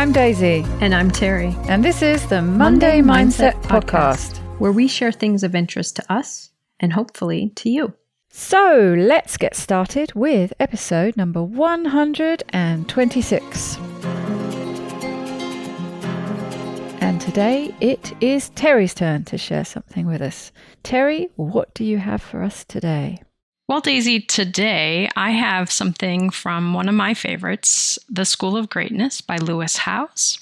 I'm Daisy. And I'm Terri. And this is the Monday Mindset Podcast, where we share things of interest to us and hopefully to you. So let's get started with episode number 126. And today it is Terri's turn to share something with us. Terri, what do you have for us today? Well, Daisy, today I have something from one of my favorites, The School of Greatness by Lewis Howes.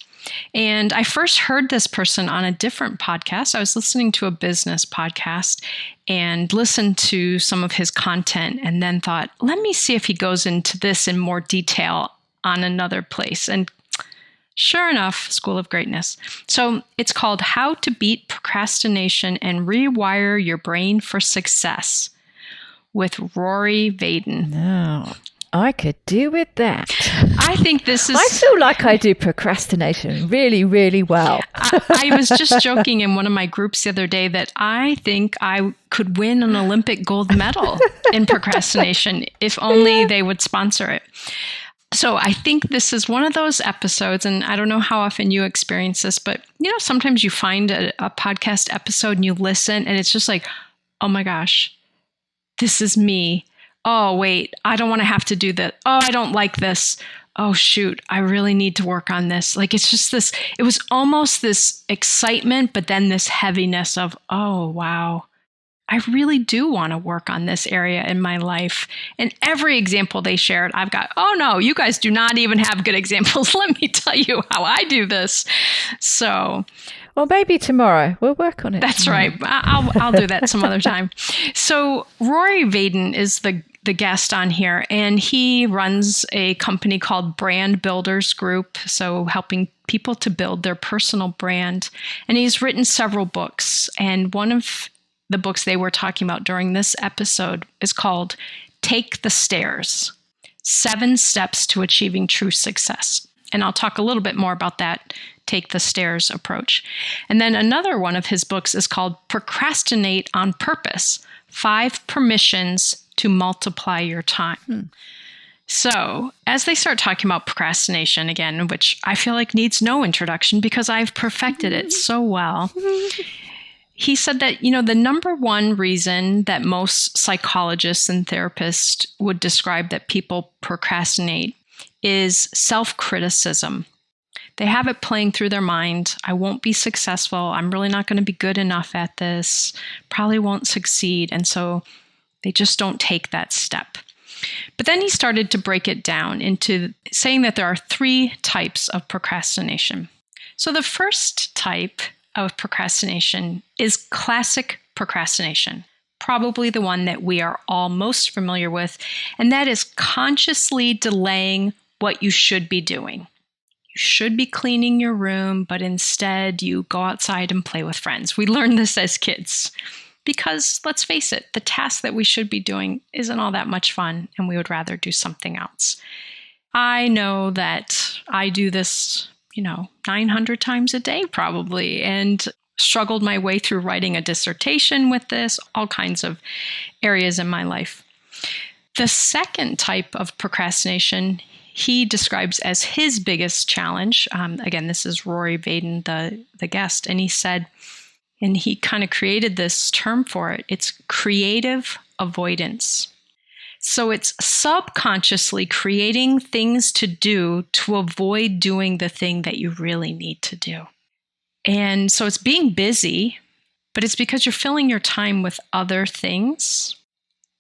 And I first heard this person on a different podcast. I was listening to a business podcast and listened to some of his content and then thought, let me see if he goes into this in more detail on another place. And sure enough, School of Greatness. So it's called How to Beat Procrastination and Rewire Your Brain for Success with Rory Vaden. Now, I could do with that. I think this is... I feel like I do procrastination really, really well. I was just joking in one of my groups the other day that I think I could win an Olympic gold medal in procrastination if only they would sponsor it. So I think this is one of those episodes, and I don't know how often you experience this, but sometimes you find a podcast episode and you listen and it's just like, oh my gosh, this is me. Oh, wait, I don't want to have to do that. Oh, I don't like this. Oh, shoot, I really need to work on this. Like, it's just this, it was almost this excitement, but then this heaviness of, oh, wow, I really do want to work on this area in my life. And every example they shared, I've got, oh no, you guys do not even have good examples. Let me tell you how I do this. So... well, maybe tomorrow. We'll work on it. That's tomorrow. right. I'll do that some other time. So Rory Vaden is the guest on here, and he runs a company called Brand Builders Group, so helping people to build their personal brand. And he's written several books, and one of the books they were talking about during this episode is called Take the Stairs: 7 Steps to Achieving True Success. And I'll talk a little bit more about that Take the Stairs approach. And then another one of his books is called Procrastinate on Purpose: 5 Permissions to Multiply Your Time. So as they start talking about procrastination again, which I feel like needs no introduction because I've perfected it so well, he said that, the number one reason that most psychologists and therapists would describe that people procrastinate is self-criticism. They have it playing through their mind. I won't be successful. I'm really not going to be good enough at this. Probably won't succeed. And so they just don't take that step. But then he started to break it down into saying that there are 3 types of procrastination. So the first type of procrastination is classic procrastination, probably the one that we are all most familiar with, and that is consciously delaying what you should be doing. You should be cleaning your room, but instead you go outside and play with friends. We learned this as kids because, let's face it, the task that we should be doing isn't all that much fun, and we would rather do something else. I know that I do this 900 times a day probably, and struggled my way through writing a dissertation with this, all kinds of areas in my life. The second type of procrastination he describes as his biggest challenge. Again, this is Rory Vaden, the guest, and he said, and he kind of created this term for it, it's creative avoidance. So it's subconsciously creating things to do to avoid doing the thing that you really need to do. And so it's being busy, but it's because you're filling your time with other things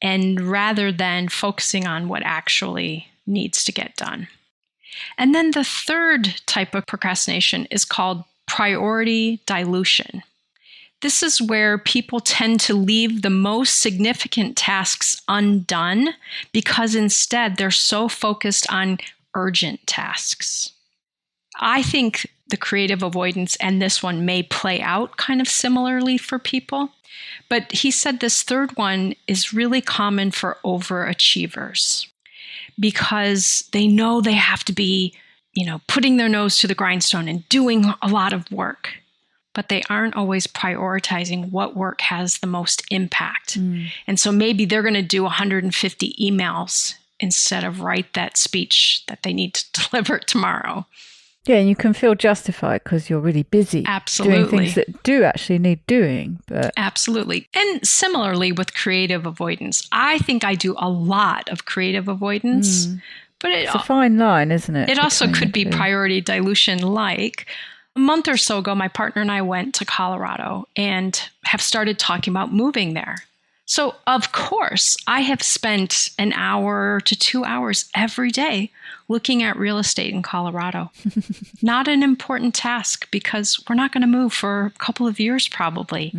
and rather than focusing on what actually needs to get done. And then the third type of procrastination is called priority dilution. This is where people tend to leave the most significant tasks undone because instead they're so focused on urgent tasks. I think the creative avoidance and this one may play out kind of similarly for people, but he said this third one is really common for overachievers because they know they have to be, putting their nose to the grindstone and doing a lot of work. But they aren't always prioritizing what work has the most impact. And so maybe they're going to do 150 emails instead of write that speech that they need to deliver tomorrow. Yeah, and you can feel justified because you're really busy Absolutely. doing things that do actually need doing. But Absolutely. And similarly with creative avoidance, I think I do a lot of creative avoidance, but it's a fine line, isn't it? it also between could the be two? priority dilution. Like a month or so ago, my partner and I went to Colorado and have started talking about moving there. So, of course, I have spent an hour to 2 hours every day looking at real estate in Colorado. Not an important task because we're not going to move for a couple of years probably.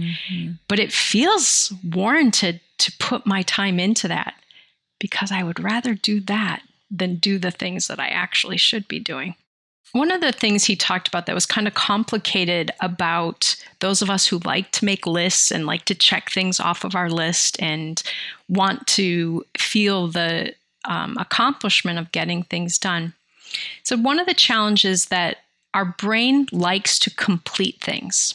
But it feels warranted to put my time into that because I would rather do that than do the things that I actually should be doing. One of the things he talked about that was kind of complicated about those of us who like to make lists and like to check things off of our list and want to feel the accomplishment of getting things done. So one of the challenges that our brain likes to complete things.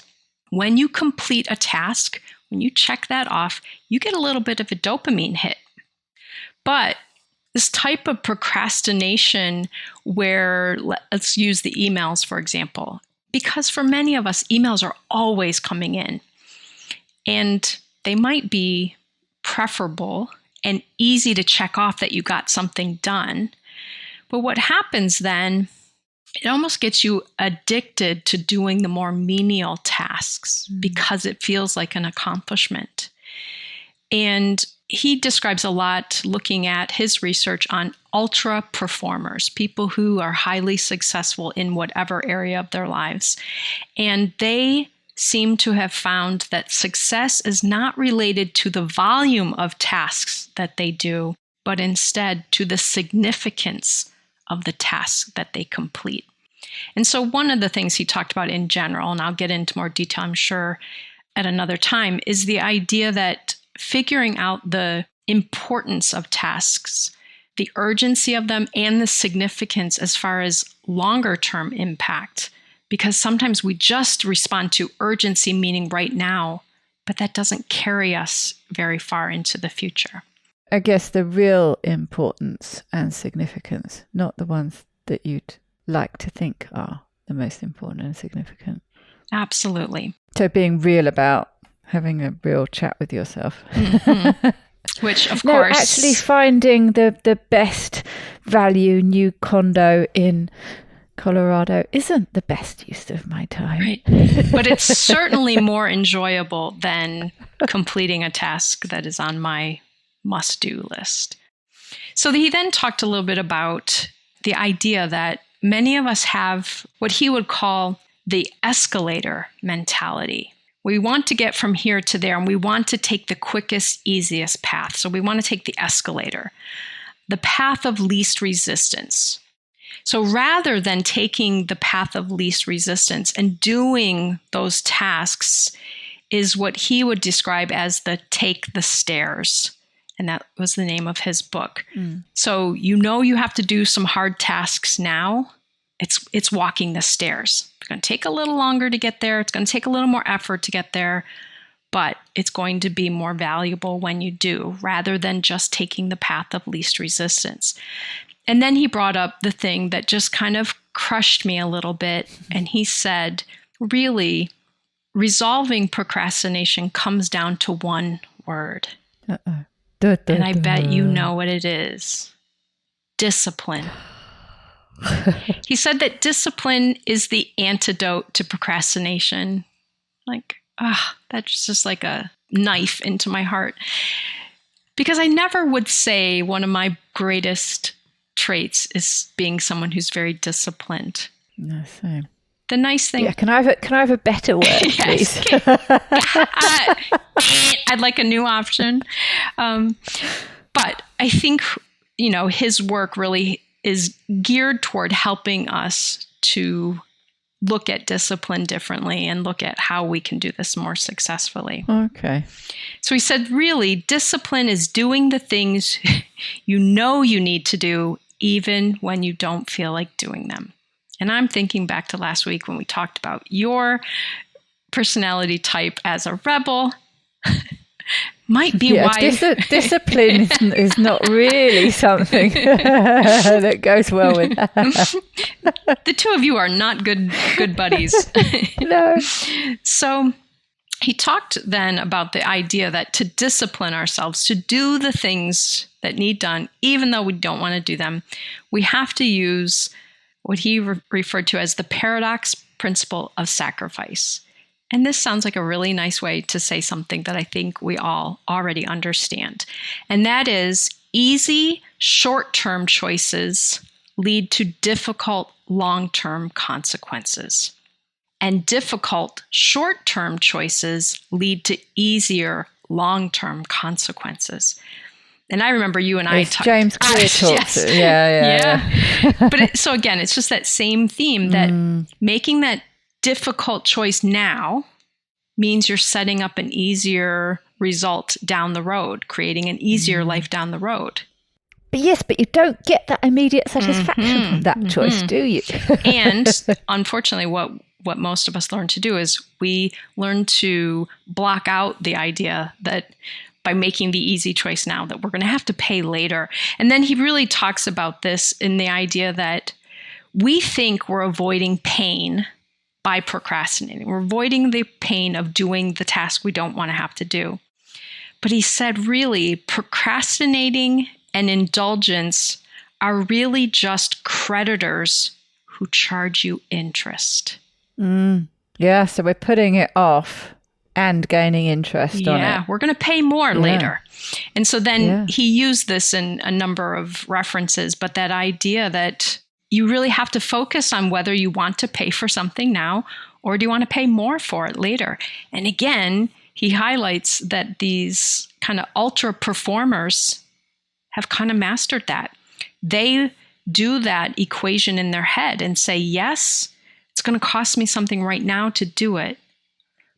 When you complete a task, when you check that off, you get a little bit of a dopamine hit. But this type of procrastination where, let's use the emails, for example, because for many of us, emails are always coming in and they might be preferable and easy to check off that you got something done. But what happens then, it almost gets you addicted to doing the more menial tasks because it feels like an accomplishment. And he describes a lot looking at his research on ultra performers, people who are highly successful in whatever area of their lives. And they seem to have found that success is not related to the volume of tasks that they do, but instead to the significance of the tasks that they complete. And so one of the things he talked about in general, and I'll get into more detail, I'm sure, at another time, is the idea that figuring out the importance of tasks, the urgency of them, and the significance as far as longer term impact. Because sometimes we just respond to urgency, meaning right now, but that doesn't carry us very far into the future. I guess the real importance and significance, not the ones that you'd like to think are the most important and significant. Absolutely. So being real about having a real chat with yourself. Which, of No, course... actually finding the best value new condo in Colorado isn't the best use of my time. Right. But it's certainly more enjoyable than completing a task that is on my must-do list. So he then talked a little bit about the idea that many of us have what he would call the escalator mentality. We want to get from here to there, and we want to take the quickest, easiest path. So we want to take the escalator, the path of least resistance. So rather than taking the path of least resistance and doing those tasks is what he would describe as the take the stairs. And that was the name of his book. So you have to do some hard tasks now. It's walking the stairs. It's going to take a little longer to get there. It's going to take a little more effort to get there, but it's going to be more valuable when you do, rather than just taking the path of least resistance. And then he brought up the thing that just kind of crushed me a little bit. And he said, really, resolving procrastination comes down to one word. And I bet you know what it is. Discipline. He said that discipline is the antidote to procrastination. Like, that's just like a knife into my heart. Because I never would say one of my greatest traits is being someone who's very disciplined. No, same. The nice thing... Yeah, can I have a better word, please? I'd like a new option. But I think, his work really is geared toward helping us to look at discipline differently and look at how we can do this more successfully. Okay. So he said, really, discipline is doing the things you know you need to do, even when you don't feel like doing them. And I'm thinking back to last week when we talked about your personality type as a rebel might be why discipline is not really something that goes well with that. The two of you are not good buddies. No. So he talked then about the idea that to discipline ourselves, to do the things that need done, even though we don't want to do them, we have to use what he referred to as the paradox principle of sacrifice. And this sounds like a really nice way to say something that I think we all already understand. And that is, easy short-term choices lead to difficult long-term consequences. And difficult short-term choices lead to easier long-term consequences. And I remember you and I talked. James Clear talks. Yes. Yeah. But so again, it's just that same theme that making that difficult choice now means you're setting up an easier result down the road, creating an easier life down the road. But you don't get that immediate satisfaction from that choice, do you? And unfortunately, what most of us learn to do is we learn to block out the idea that by making the easy choice now that we're going to have to pay later. And then he really talks about this in the idea that we think we're avoiding pain by procrastinating. We're avoiding the pain of doing the task we don't want to have to do. But he said, really, procrastinating and indulgence are really just creditors who charge you interest. Yeah, so we're putting it off and gaining interest on it. Yeah, we're going to pay more later. And so then he used this in a number of references, but that idea that you really have to focus on whether you want to pay for something now or do you want to pay more for it later. And again, he highlights that these kind of ultra performers have kind of mastered that. They do that equation in their head and say, yes, it's going to cost me something right now to do it,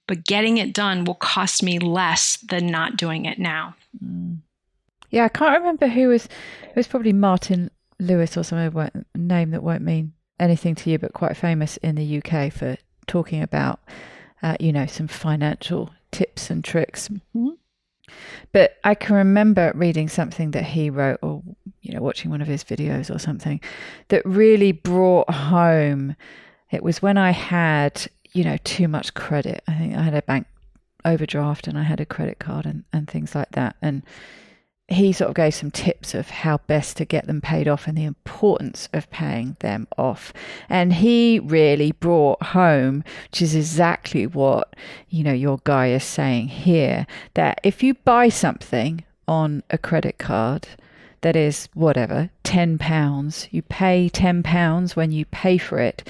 but getting it done will cost me less than not doing it now. Yeah, I can't remember who it was probably Martin Lewis or some name that won't mean anything to you, but quite famous in the UK for talking about, some financial tips and tricks. But I can remember reading something that he wrote or, watching one of his videos or something that really brought home. It was when I had, too much credit. I think I had a bank overdraft and I had a credit card and things like that. And he sort of gave some tips of how best to get them paid off and the importance of paying them off. And he really brought home, which is exactly what, your guy is saying here, that if you buy something on a credit card that is whatever, £10, you pay £10 when you pay for it.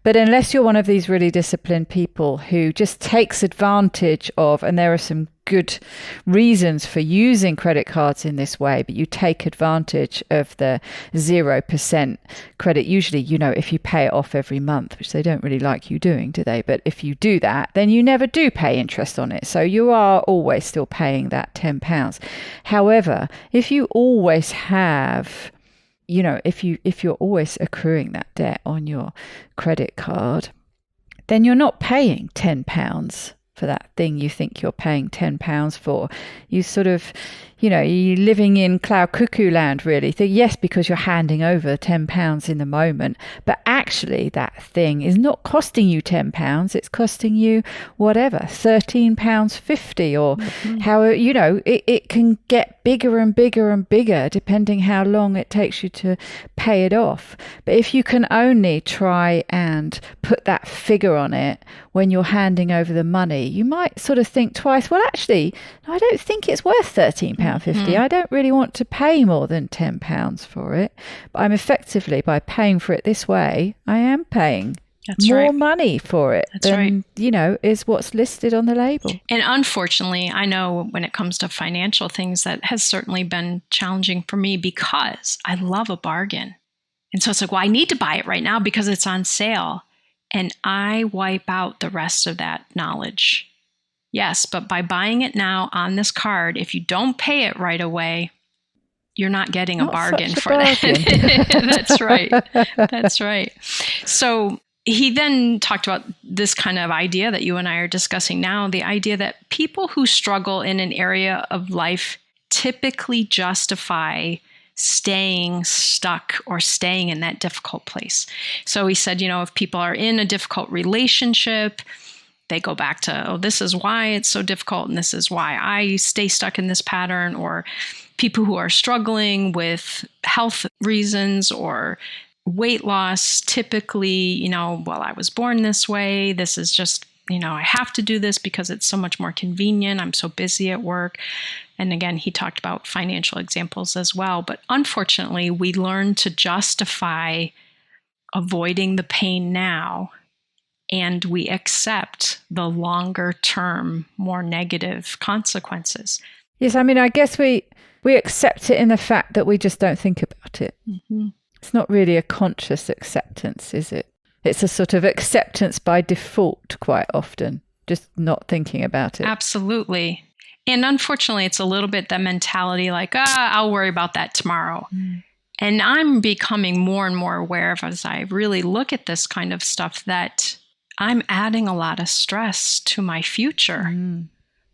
But unless you're one of these really disciplined people who just takes advantage of, and there are some good reasons for using credit cards in this way, but you take advantage of the 0% credit. Usually, if you pay it off every month, which they don't really like you doing, do they? But if you do that, then you never do pay interest on it. So you are always still paying that £10. However, if you always have, if you're always accruing that debt on your credit card, then you're not paying £10 for that thing you think you're paying £10 for. You sort of, you're living in cloud cuckoo land, really. So yes, because you're handing over £10 in the moment, but actually that thing is not costing you £10. It's costing you whatever, £13.50 or how, it can get bigger and bigger and bigger depending how long it takes you to pay it off. But if you can only try and put that figure on it when you're handing over the money, you might sort of think twice, well, actually, I don't think it's worth £13.50. I don't really want to pay more than £10 for it. But I'm effectively, by paying for it this way, I am paying more money for it than, is what's listed on the label. And unfortunately, I know when it comes to financial things, that has certainly been challenging for me because I love a bargain. And so it's like, well, I need to buy it right now because it's on sale. And I wipe out the rest of that knowledge. Yes, but by buying it now on this card, if you don't pay it right away, you're not getting a bargain for that. That's right. That's right. So he then talked about this kind of idea that you and I are discussing now, the idea that people who struggle in an area of life typically justify staying stuck or staying in that difficult place. So he said, if people are in a difficult relationship, they go back to, oh, this is why it's so difficult and this is why I stay stuck in this pattern. Or people who are struggling with health reasons or weight loss, typically, well, I was born this way. This is just, I have to do this because it's so much more convenient. I'm so busy at work. And again, he talked about financial examples as well. But unfortunately, we learn to justify avoiding the pain now, and we accept the longer term, more negative consequences. Yes, I guess we accept it in the fact that we just don't think about it. Mm-hmm. It's not really a conscious acceptance, is it? It's a sort of acceptance by default quite often, just not thinking about it. Absolutely. And unfortunately, it's a little bit the mentality like, I'll worry about that tomorrow. Mm. And I'm becoming more and more aware of, as I really look at this kind of stuff, that I'm adding a lot of stress to my future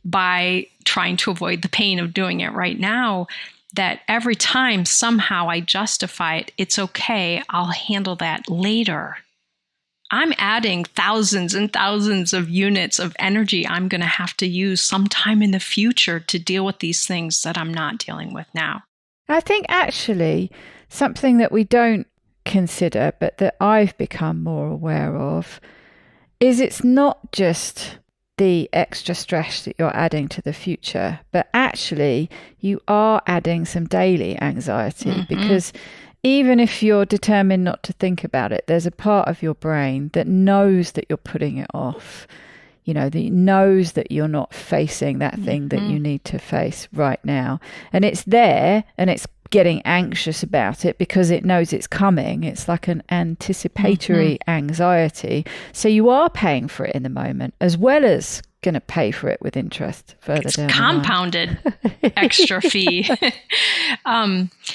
by trying to avoid the pain of doing it right now. That every time somehow I justify it, it's okay, I'll handle that later. I'm adding thousands and thousands of units of energy I'm going to have to use sometime in the future to deal with these things that I'm not dealing with now. I think actually something that we don't consider, but that I've become more aware of, is it's not just the extra stress that you're adding to the future, but actually you are adding some daily anxiety because even if you're determined not to think about it, there's a part of your brain that knows that you're putting it off, that knows that you're not facing that thing that you need to face right now. And it's there and it's getting anxious about it because it knows it's coming. It's like an anticipatory anxiety. So you are paying for it in the moment as well as going to pay for it with interest further down the line. Compounded extra fee.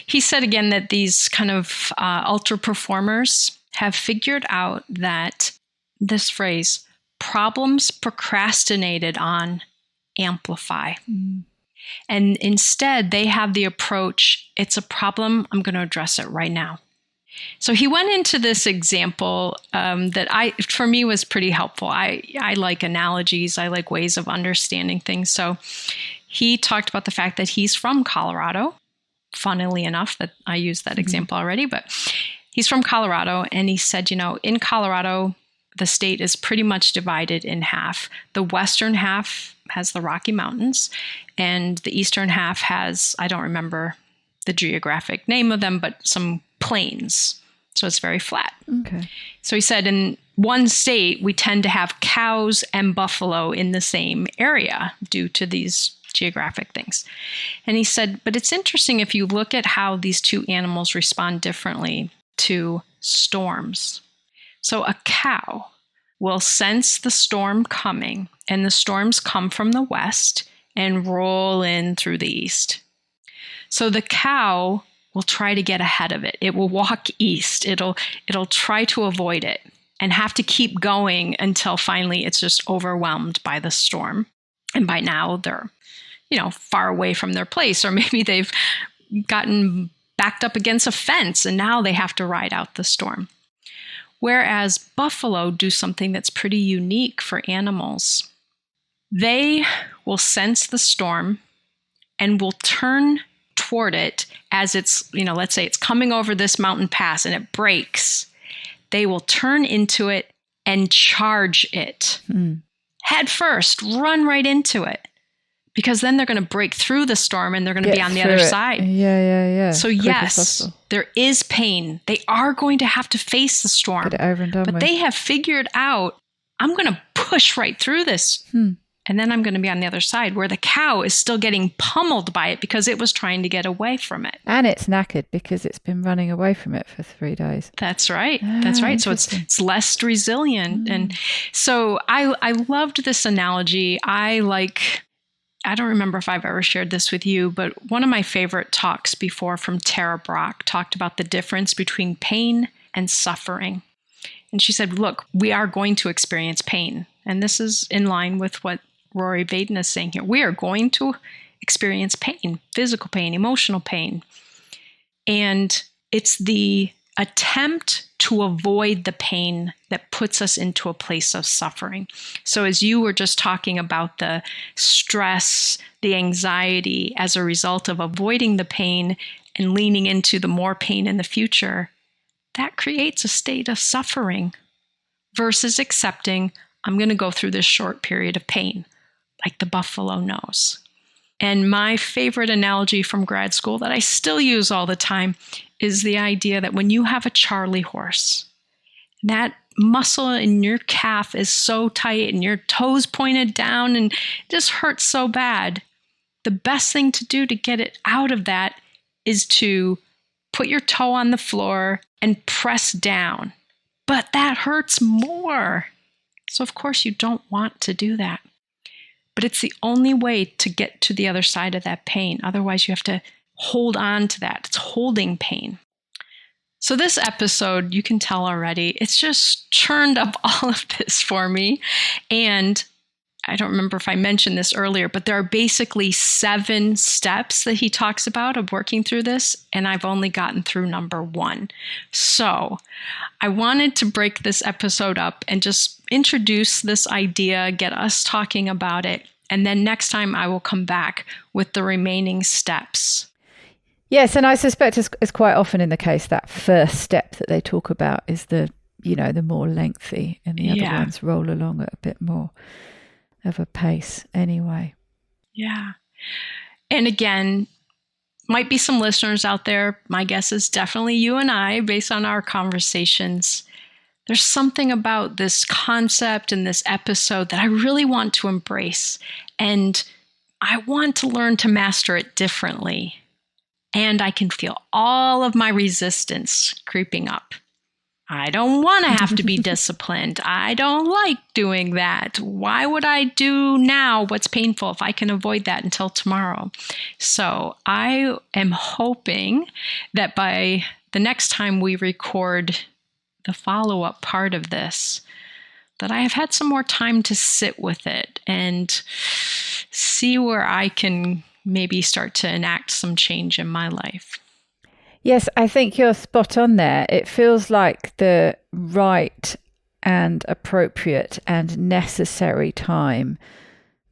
He said again that these kind of ultra performers have figured out that this phrase, problems procrastinated on amplify. And instead, they have the approach, it's a problem, I'm going to address it right now. So he went into this example that for me was pretty helpful. I like analogies. I like ways of understanding things. So he talked about the fact that he's from Colorado. Funnily enough, that I used that example already, but he's from Colorado. And he said, in Colorado, the state is pretty much divided in half. The western half has the Rocky Mountains, and the eastern half has, I don't remember the geographic name of them, but some plains. So it's very flat. Okay. So he said in one state, we tend to have cows and buffalo in the same area due to these geographic things. And he said, but it's interesting if you look at how these two animals respond differently to storms. So a cow will sense the storm coming, and the storms come from the west and roll in through the east. So the cow will try to get ahead of it. It will walk east. It'll try to avoid it and have to keep going until finally it's just overwhelmed by the storm. And by now they're, far away from their place, or maybe they've gotten backed up against a fence and now they have to ride out the storm. Whereas buffalo do something that's pretty unique for animals. They will sense the storm and will turn toward it as it's, let's say it's coming over this mountain pass and it breaks. They will turn into it and charge it. Head first, run right into it. Because then they're going to break through the storm and they're going to be on the other side. Yeah. So yes, there is pain. They are going to have to face the storm. Get it over and done with. But they have figured out, I'm going to push right through this. And then I'm going to be on the other side, where the cow is still getting pummeled by it because it was trying to get away from it. And it's knackered because it's been running away from it for 3 days. That's right. That's right. So it's less resilient. And so I loved this analogy. I don't remember if I've ever shared this with you, but one of my favorite talks before from Terri talked about the difference between pain and suffering. And she said, look, we are going to experience pain. And this is in line with what Rory Vaden is saying here. We are going to experience pain, physical pain, emotional pain. And it's the attempt to avoid the pain that puts us into a place of suffering. So as you were just talking about the stress, the anxiety as a result of avoiding the pain and leaning into the more pain in the future, that creates a state of suffering versus accepting, I'm going to go through this short period of pain, like the buffalo nose. And my favorite analogy from grad school that I still use all the time is the idea that when you have a Charlie horse, that muscle in your calf is so tight and your toes pointed down and it just hurts so bad. The best thing to do to get it out of that is to put your toe on the floor and press down. But that hurts more. So of course you don't want to do that. But it's the only way to get to the other side of that pain. Otherwise, you have to hold on to that. It's holding pain. So this episode, you can tell already, it's just churned up all of this for me. And I don't remember if I mentioned this earlier, but there are basically 7 steps that he talks about of working through this. And I've only gotten through number 1. So I wanted to break this episode up and just introduce this idea, get us talking about it. And then next time I will come back with the remaining steps. Yes, and I suspect it's quite often in the case that first step that they talk about is the more lengthy, and the other ones roll along at a bit more of a pace anyway. Yeah. And again, might be some listeners out there. My guess is definitely you and I, based on our conversations. There's something about this concept and this episode that I really want to embrace. And I want to learn to master it differently. And I can feel all of my resistance creeping up. I don't want to have to be disciplined. I don't like doing that. Why would I do now what's painful if I can avoid that until tomorrow? So I am hoping that by the next time we record the follow-up part of this, that I have had some more time to sit with it and see where I can maybe start to enact some change in my life. Yes, I think you're spot on there. It feels like the right and appropriate and necessary time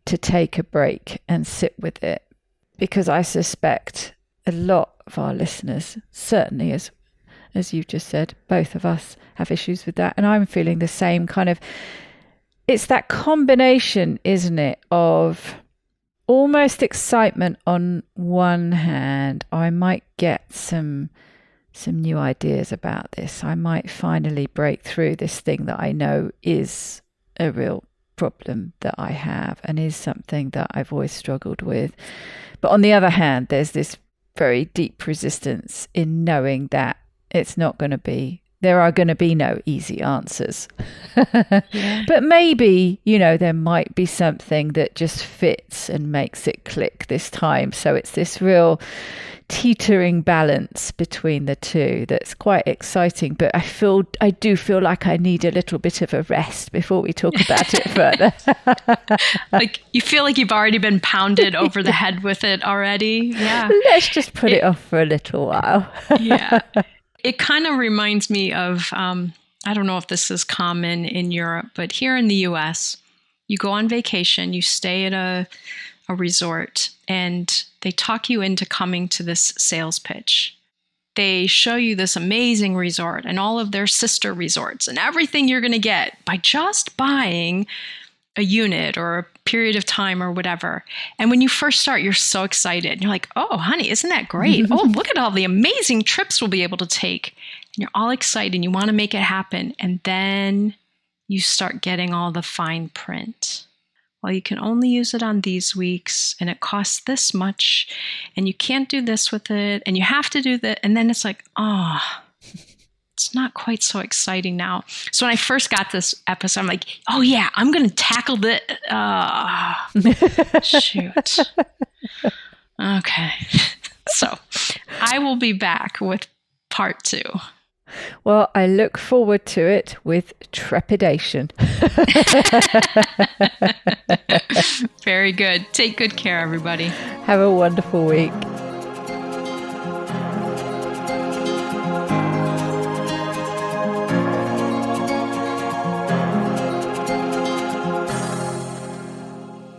to take a break and sit with it, because I suspect a lot of our listeners, certainly as you've just said, both of us have issues with that. And I'm feeling the same kind of, it's that combination, isn't it, of almost excitement on one hand. I might get some new ideas about this. I might finally break through this thing that I know is a real problem that I have and is something that I've always struggled with. But on the other hand, there's this very deep resistance in knowing that there are going to be no easy answers. But maybe, there might be something that just fits and makes it click this time. So it's this real teetering balance between the two that's quite exciting. But I do feel like I need a little bit of a rest before we talk about it further. Like you feel like you've already been pounded over the head with it already. Yeah. Let's just put it off for a little while. Yeah. It kind of reminds me of, I don't know if this is common in Europe, but here in the US, you go on vacation, you stay at a resort, and they talk you into coming to this sales pitch. They show you this amazing resort and all of their sister resorts and everything you're going to get by just buying a unit or a period of time or whatever. And when you first start, you're so excited. And you're like, oh, honey, isn't that great? Oh, look at all the amazing trips we'll be able to take. And you're all excited and you want to make it happen. And then you start getting all the fine print. Well, you can only use it on these weeks and it costs this much and you can't do this with it and you have to do that. And then it's like, oh, it's not quite so exciting now. So when I first got this episode, I'm like, oh yeah, I'm going to tackle the, shoot. Okay. So I will be back with part 2. Well, I look forward to it with trepidation. Very good. Take good care, everybody. Have a wonderful week.